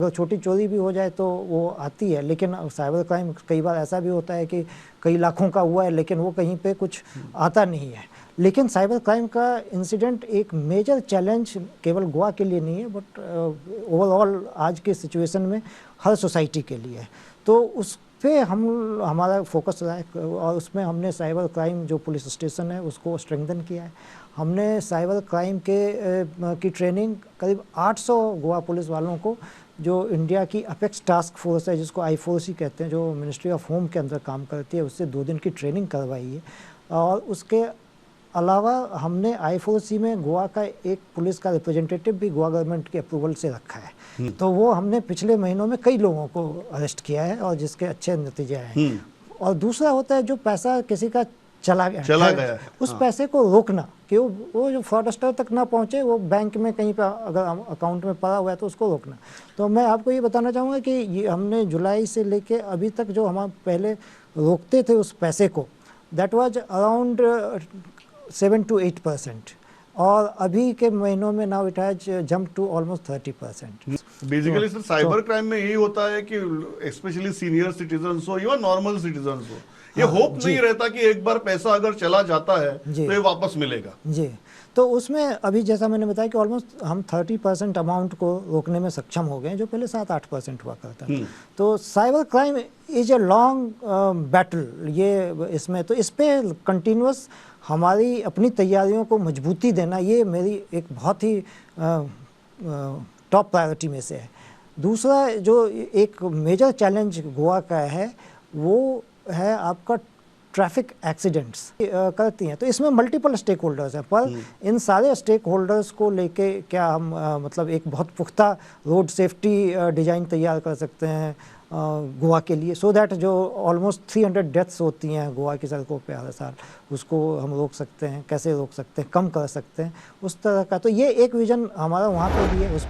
अगर छोटी चोरी भी हो जाए तो वो आती है, लेकिन साइबर क्राइम कई बार ऐसा भी होता है कि कई लाखों का हुआ है लेकिन वो कहीं पे कुछ आता नहीं है। लेकिन साइबर क्राइम का इंसिडेंट एक मेजर चैलेंज केवल गोवा के लिए नहीं है, बट ओवरऑल आज के सिचुएशन में हर सोसाइटी के लिए है। तो उस पे हमारा फोकस रहा है और उसमें हमने साइबर क्राइम जो पुलिस स्टेशन है उसको स्ट्रेंथन किया है। हमने साइबर क्राइम की ट्रेनिंग करीब 800 गोवा पुलिस वालों को, जो इंडिया की अपेक्स टास्क फोर्स है जिसको I4C कहते हैं, जो मिनिस्ट्री ऑफ होम के अंदर काम करती है, उससे 2 दिन की ट्रेनिंग करवाई है। और उसके अलावा हमने I4C में गोवा का एक पुलिस का रिप्रेजेंटेटिव भी गोवा गवर्नमेंट के अप्रूवल से रखा है। तो वो हमने पिछले महीनों में कई लोगों को अरेस्ट किया है और जिसके अच्छे नतीजे आए हैं। और दूसरा होता है जो पैसा किसी का चला गया उस पैसे को रोकना कि वो जो फ्रॉडस्टर तक ना पहुंचे, वो बैंक में कहीं पर अगर अकाउंट में पड़ा हुआ है तो उसको रोकना। तो मैं आपको ये बताना चाहूँगा कि ये हमने जुलाई से लेके अभी तक जो हम पहले रोकते थे उस पैसे को, दैट वाज अराउंड 7 to 8%, और अभी के महीनों में now it has jump to almost 30%। Basically sir cyber crime में यही होता है कि स्पेशली सीनियर सिटीजन हो या नॉर्मल सिटीजन हो, ये होप नहीं रहता कि एक बार पैसा अगर चला जाता है तो ये वापस मिलेगा। जी, तो उसमें अभी जैसा मैंने बताया कि ऑलमोस्ट हम 30% अमाउंट को रोकने में सक्षम हो गए, जो पहले 7-8% हुआ करता था। तो cyber crime is a long battle ये इसमें, तो इस पे कंटिन्यूस हमारी अपनी तैयारियों को मजबूती देना, ये मेरी एक बहुत ही टॉप प्रायोरिटी में से है। दूसरा जो एक मेजर चैलेंज गोवा का है वो है आपका ट्रैफिक एक्सीडेंट्स करती हैं। तो इसमें मल्टीपल स्टेक होल्डर्स हैं, पर इन सारे स्टेक होल्डर्स को लेके क्या हम मतलब एक बहुत पुख्ता रोड सेफ्टी डिज़ाइन तैयार कर सकते हैं गोवा के लिए, सो दैट जो ऑलमोस्ट 300 डेथ्स होती हैं गोवा की सड़कों पे हर साल, उसको हम रोक सकते हैं। कैसे रोक सकते हैं, कम कर सकते हैं, उस तरह का। तो ये एक विज़न हमारा वहाँ पे भी है। उस